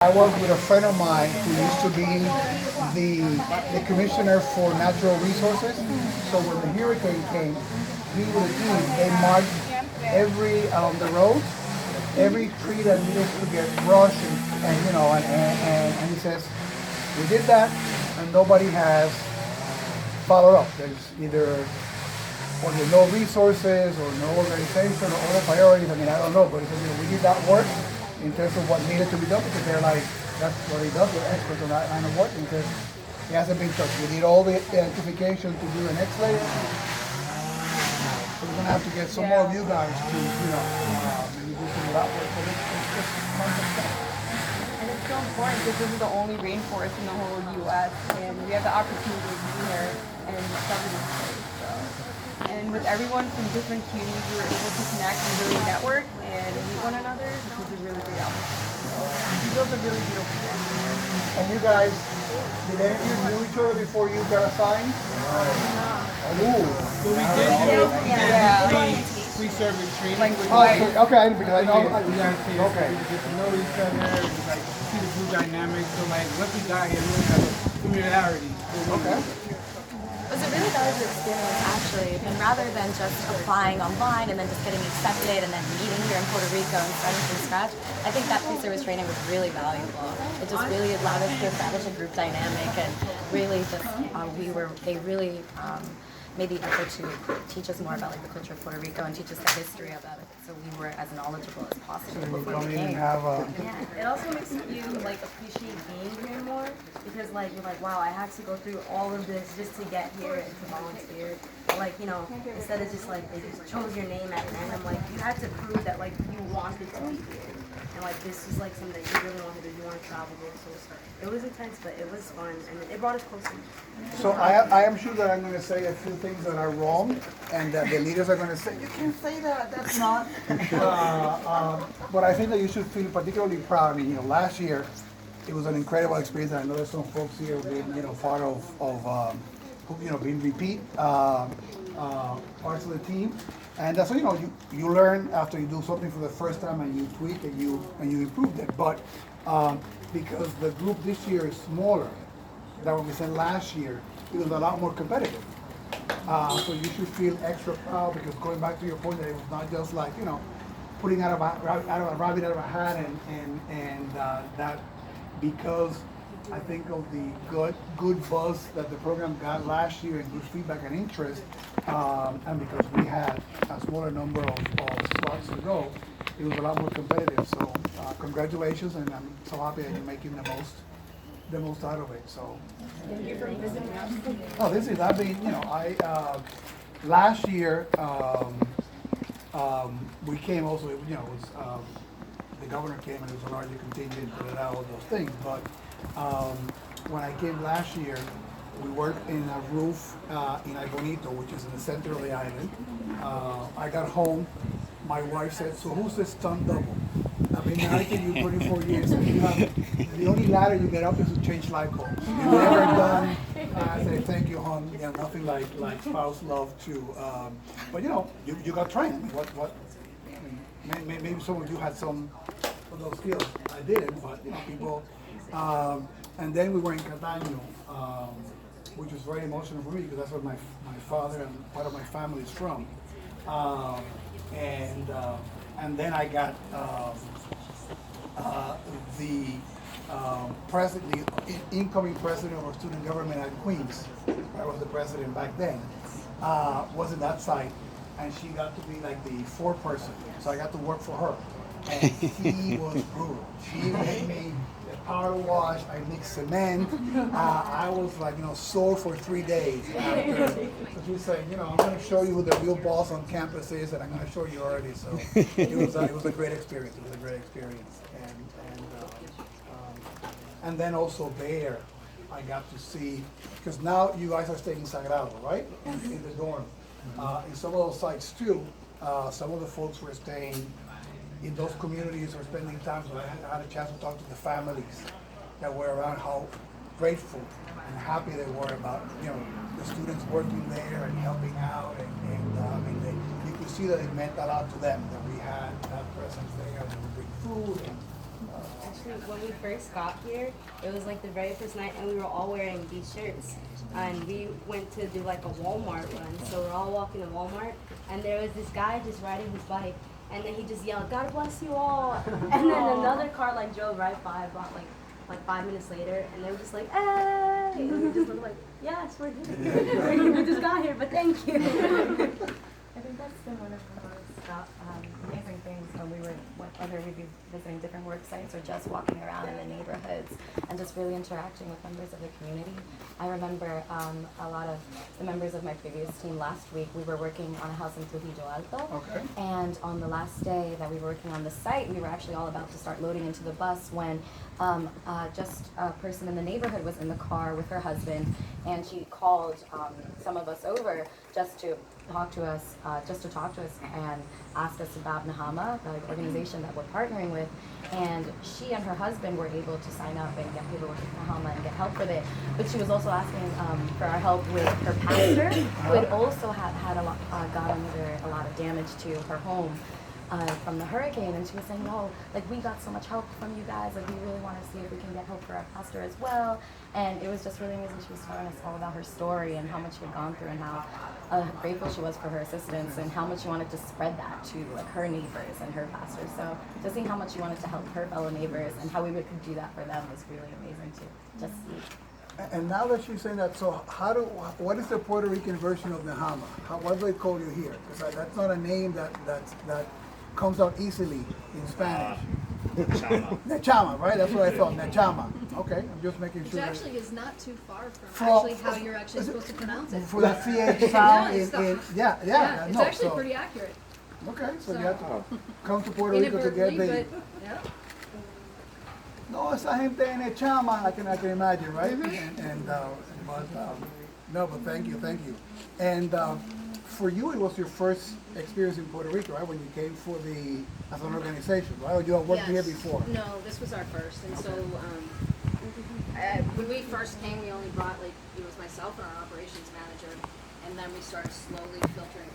I was with a friend of mine who used to be the commissioner for natural resources. So when the hurricane came, he with a team, they marked every on the roads, every tree that needed to get brushed, and he says, we did that, and nobody has followed up. There's either or there's no resources or no organization or other priorities. I mean, I don't know, but he said, we did that work in terms of what needed to be done because they're like, that's what he does with experts on that line of work. And he says, he hasn't been touched. We need all the identification to do the next layer. So we're gonna have to get some more of you guys to, maybe do some of that work. So it's just constant stuff. And it's so important because this is the only rainforest in the whole U.S. and we have the opportunity to be here and discover this place. And with everyone from different CUNYs, we were able to connect and really network and meet one another, which was a really great opportunity. So we built a really beautiful family. And you guys, did any of you know each other before you got assigned? Ooh. So we did free service training. Like, Okay, because I know. We got a chance Okay. to get to know each other, and, like see the group dynamics. So like once we got here, we have a familiarity. Okay. It was a really valuable experience actually, and rather than just applying online and then just getting accepted and then meeting here in Puerto Rico and starting from scratch, I think that pre-service training was really valuable. It just really allowed us to establish a group dynamic and really just, they really made the effort to teach us more about like the culture of Puerto Rico and teach us the history about it, so we were as knowledgeable as possible You before don't we even came. have a. It also makes you like appreciate being here more because like you're like, wow, I had to go through all of this just to get here and to volunteer. Like, instead of just like they just chose your name at random, like you had to prove that like you wanted to be here. And like this was like something that you really wanted to do, you want to travel with. So it was intense, but it was fun and it brought us closer. So I am sure that I'm going to say a few things that are wrong, and that the leaders are going to say, you can't say that, that's not. But I think that you should feel particularly proud. I mean, last year, it was an incredible experience. I know there's some folks here being, part of being repeat parts of the team. And that's you learn after you do something for the first time and you tweak and you improve it. But because the group this year is smaller than what we said last year, it was a lot more competitive. So you should feel extra proud because going back to your point that it was not just like putting out of a rabbit out of a hat and that because I think of the good buzz that the program got last year and good feedback and interest, and because we had a smaller number of slots to go, it was a lot more competitive. So congratulations, and I'm so happy that you're making the most out of it. So thank you for visiting us. Oh, last year we came also. It was the governor came and it was a larger contingent and all those things, but. When I came last year, we worked in a roof in Bonito, which is in the center of the island. I got home, my wife said, so who's this stunt double? I've been married to you 24 years, and the only ladder you get up is to change light bulbs. You've never done, I said, thank you, hon, nothing like spouse love too. But you got trained. Maybe some of you had some of those skills. I didn't, but people. And then we were in Cataño, which was very emotional for me because that's where my father and part of my family is from. And then I got the incoming president of our student government at Queens. I was the president back then. Was in that site, and she got to be like the foreperson. So I got to work for her. And she was brutal. She made me the power wash. I mixed cement. I was like, sore for 3 days. After. So she said, I'm going to show you who the real boss on campus is, and I'm going to show you already. So it was a great experience. It was a great experience. And then also there, I got to see, because now you guys are staying in Sagrado, right? In the dorm. In some of those sites too, some of the folks were staying in those communities or spending time. So I had a chance to talk to the families that were around, how grateful and happy they were about the students working there and helping out, you could see that it meant a lot to them that we had that presence there, and they would bring food and Actually, when we first got here, it was like the very first night, and we were all wearing these shirts. And we went to do like a Walmart run, so we're all walking to Walmart, and there was this guy just riding his bike, and then he just yelled, "God bless you all!" And then another car like drove right by, about like 5 minutes later, and they were just like, "Hey!" And we just looked like, "Yes, we're here. We just got here, but thank you." I think that's been one of the most amazing things when we were, whether we be visiting different work sites or just walking around in the neighborhoods and just really interacting with members of the community. I remember a lot of the members of my previous team last week, we were working on a house in Trujillo Alto. Okay. And on the last day that we were working on the site, we were actually all about to start loading into the bus when just a person in the neighborhood was in the car with her husband, and she called some of us over just to talk to us and ask us about Nahama, the organization that we're partnering with. And she and her husband were able to sign up and get paperwork with Nahama and get help with it. But she was also asking for our help with her pastor, who had also had a lot, got under a lot of damage to her home from the hurricane. And she was saying, "Oh, like we got so much help from you guys. Like we really want to see if we can get help for our pastor as well." And it was just really amazing. She was telling us all about her story and how much she had gone through and how grateful she was for her assistance and how much she wanted to spread that to like her neighbors and her pastor. So just seeing how much she wanted to help her fellow neighbors and how we could do that for them was really amazing to just see. And now that she's saying that, so what is the Puerto Rican version of Nahama? What do they call you here? Because that's not a name that comes out easily in Spanish. Nechama, right? That's what I thought. Nechama. Okay, I'm just making Which sure. actually is not too far from actually how you're actually supposed to pronounce it. For that CH sound Yeah, it's yeah, it's no, actually so- pretty accurate. Okay, so you have to come to Puerto Rico to get Inadvertently, the. but yeah. No, esa gente en Nechama, I can imagine, right? No, but thank you. And for you, it was your first experience in Puerto Rico, right? When you came as an organization, right? Or you had worked here Yes. before? No, this was our first, and so when we first came, we only brought it was myself and our operations manager, and then we started slowly filtering